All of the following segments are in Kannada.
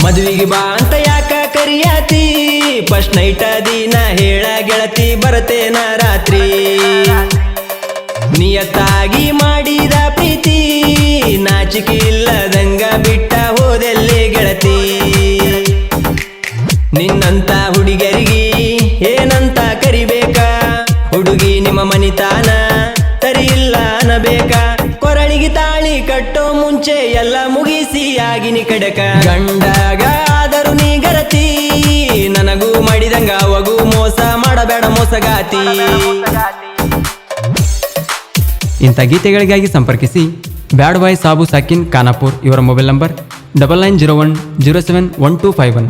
ಮದುವಿಗೆ ಬಾ ಅಂತ ಯಾಕ ಕರಿಯಾತಿ ಫಸ್ಟ್ ನೈಟ್ ದಿನ ಹೇಳ ಗೆಳತಿ ಬರತೇನ ರಾತ್ರಿ ನಿಯತ್ತಾಗಿ ಮಾಡಿದ ಪ್ರೀತಿ ನಾಚಿಕೆ ಇಲ್ಲದಂಗ ಬಿಟ್ಟ ಹೋದೆಲ್ಲೇ ಗೆಳತಿ ನಿನ್ನಂತ ಹುಡುಗರಿಗೆ ಏನಂತ ಕರಿಬೇಕ ಹುಡುಗಿ ನಿಮ್ಮ ಮನಿತಾನ ತರಿ ಇಲ್ಲ ಅನ್ನಬೇಕ ಕೊರಳಿಗೆ ತಾಳಿ ಕಟ್ಟೋ ಮುಂಚೆ ಎಲ್ಲ ಮುಗಿಸಿ ಆಗಿನಿ ಕಡಕ ಗಂಡಗ ಆದರೂ ನೀ ಗರತಿ ನನಗೂ ಮಾಡಿದಂಗ ಅವಗೂ ಮೋಸ ಮಾಡಬೇಡ ಮೋಸಗಾತಿ. ಇಂಥ ಗೀತೆಗಳಿಗಾಗಿ ಸಂಪರ್ಕಿಸಿ ಬ್ಯಾಡ್ ಬಾಯ್ ಸಾಬು ಸಾಕಿನ್ ಖಾನಾಪುರ್. ಇವರ ಮೊಬೈಲ್ ನಂಬರ್ 9901071251.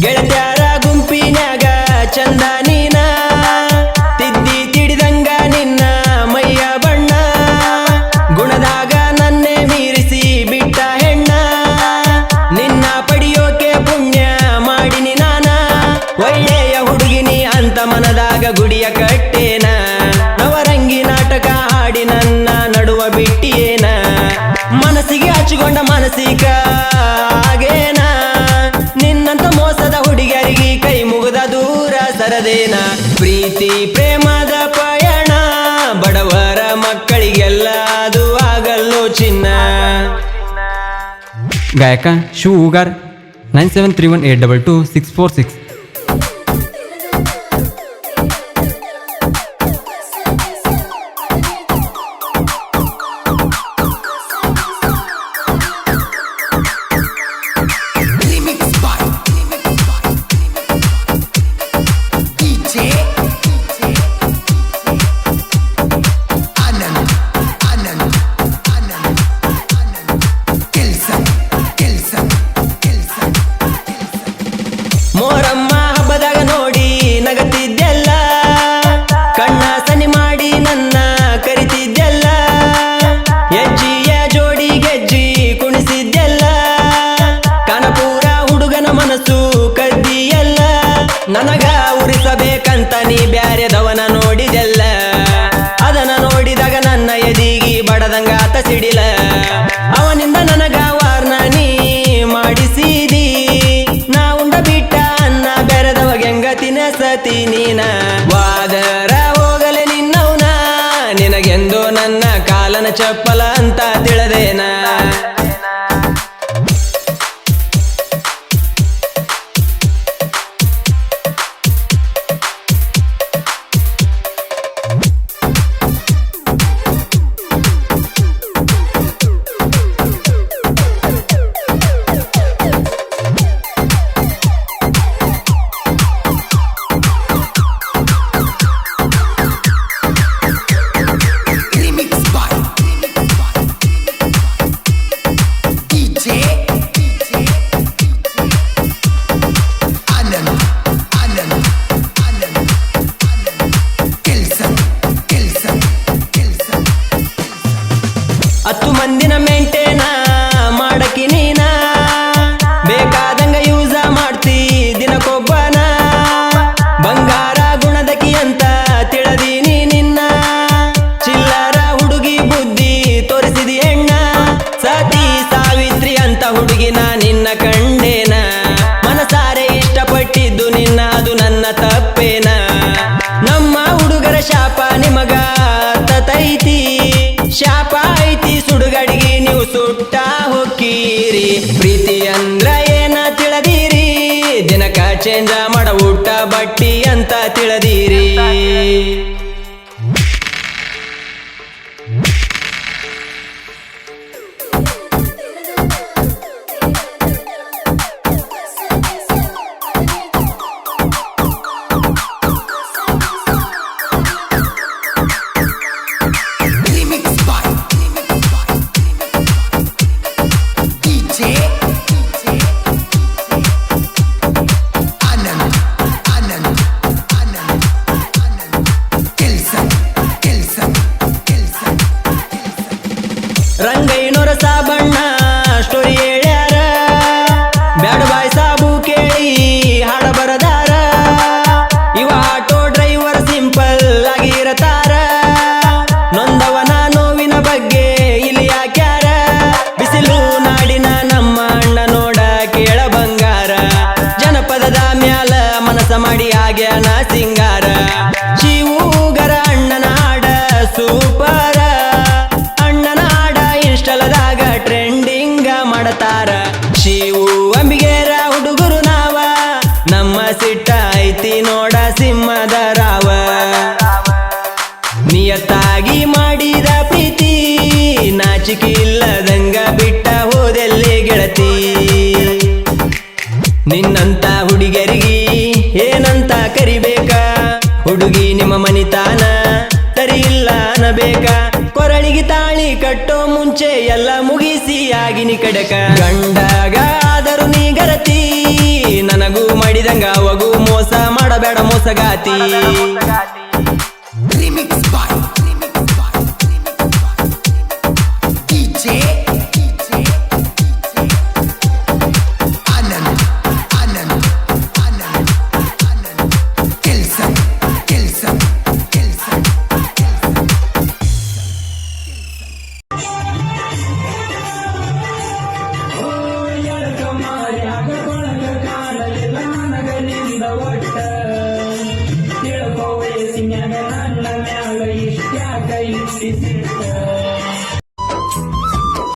ಗೆಳತ್ಯಾರ ಗುಂಪಿನ್ಯಾಗ ಚಂದ ನೀನ ತಿದ್ದಿ ತಿಡಿದಂಗ ನಿನ್ನ ಮೈಯ ಬಣ್ಣ ಗುಣದಾಗ ನನ್ನೇ ಮೀರಿಸಿ ಬಿಟ್ಟ ಹೆಣ್ಣ ನಿನ್ನ ಪಡಿಯೋಕೆ ಪುಣ್ಯ ಮಾಡಿನಿ ನಾನ ಒಳ್ಳೆಯ ಹುಡುಗಿನಿ ಅಂತ ಮನದಾಗ ಗುಡಿಯ ಕಟ್ಟೇನ ನವರಂಗಿ ನಾಟಕ ಹಾಡಿ ನನ್ನ ನಡುವ ಬಿಟ್ಟಿಯೇನ ಮನಸ್ಸಿಗೆ ಹಚ್ಚಿಕೊಂಡ ಮಾನಸಿಕ ಆಗೇನ ನಿನ್ನಂತ ಮೋಸದ ಹುಡುಗರಿಗೆ ಕೈ ಮುಗಿದ ದೂರ ಸರದೇನ ಪ್ರೀತಿ ಪ್ರೇಮದ ಪಯಣ ಬಡವರ ಮಕ್ಕಳಿಗೆಲ್ಲ ಅದು ಆಗಲ್ಲೋ ಚಿನ್ನ. ಗಾಯಕ ಶಿವ ಹೂಗಾರ್ 9731822646. ಮೋರಮ್ಮ ಹಬ್ಬದಾಗ ನೋಡಿ ನಗತಿದ್ದೆಲ್ಲ ಕಣ್ಣ ಸನಿ ಮಾಡಿ ನನ್ನ ಕರಿತಿದ್ದೆಲ್ಲ ಹೆಜ್ಜಿಯ ಜೋಡಿ ಗೆಜ್ಜಿ ಕುಣಿಸಿದ್ದೆಲ್ಲ ಕಾನಪುರ ಹುಡುಗನ ಮನಸ್ಸು ಕದ್ದಿಯಲ್ಲ ನನಗ ಉರಿಸಬೇಕಂತ ನೀ ಬ್ಯಾರೆದವನ ನೋಡಿದೆಲ್ಲ ಅದನ್ನ ನೋಡಿದಾಗ ನನ್ನ ಎದಿಗಿ ಬಡದಂಗಾತ ಸಿಡಿಲ ಅವನಿಂದ ನನಗ ವಾರ್ನ ನೀ ಮಾಡಿಸಿದಿ ನಾ ಉಂಡ ಬಿಟ್ಟ ಅನ್ನ ಬೆರೆದವಗೆಂಗ ತಿನಸತಿ ನೀನ ವಾದರ ಹೋಗಲೆ ನಿನ್ನವನ ನಿನಗೆಂದು ನನ್ನ ಕಾಲನ ಚಪ್ಪಲ ಅಂತ ತಿಳದೇನ. ಹತ್ತು ಮಂದಿನ ಮೇಂಟೇನ ಮಾಡಕಿ ನೀನ ಬೇಕಾದಂಗ ಯೂಸ ಮಾಡ್ತಿ ದಿನಕ್ಕೊಬ್ಬನ ಬಂಗಾರ ಗುಣದಕಿ ಅಂತ ತಿಳದೀನಿ ನಿನ್ನ ಚಿಲ್ಲರ ಹುಡುಗಿ ಬುದ್ಧಿ ತೋರಿಸಿದಿ ಹೆಣ್ಣ ಸತಿ ಸಾವಿತ್ರಿ ಅಂತ ಹುಡುಗಿನ ನಿನ್ನ ಕಂಡೇನ ಮನಸಾರೆ ಇಷ್ಟಪಟ್ಟಿದ್ದು ನಿನ್ನ ಅದು ನನ್ನ ತಪ್ಪೇನ ನಮ್ಮ ಹುಡುಗರ ಶಾಪ ನಿಮಗ ತತೈತಿ ಶಾಪ ಐತಿ ಸುಡುಗಡಿಗೆ ನೀವು ಸುಟ್ಟ ಹೊಕ್ಕೀರಿ ಪ್ರೀತಿ ಅಂದ್ರ ಏನ ತಿಳದೀರಿ ದಿನಕ ಚೇಂಜ ಮಾಡ ಊಟ ಬಟ್ಟಿ ಅಂತ ತಿಳದೀರಿ. ಹುಡುಗಿ ನಿಮ್ಮ ಮನಿತಾನ ಸರಿ ಇಲ್ಲ ಅನ್ನಬೇಕ ಕೊರಳಿಗೆ ತಾಳಿ ಕಟ್ಟೋ ಮುಂಚೆ ಎಲ್ಲ ಮುಗಿಸಿ ಆಗಿನಿ ಕಡಕ ಗಂಡಾಗ ಆದರೂ ನೀ ಗರತಿ ನನಗೂ ಮಾಡಿದಂಗ ಅವಗೂ ಮೋಸ ಮಾಡಬೇಡ ಮೋಸಗಾತಿ ತಿಳ್ಕೋ ವಯಸ್ಸಿನ್ಯಾಗ ನನ್ನ ಮ್ಯಾಲ ಇಷ್ಟ್ಯಾಕ ಇಷ್ಟಿಸಿಟ್ಟ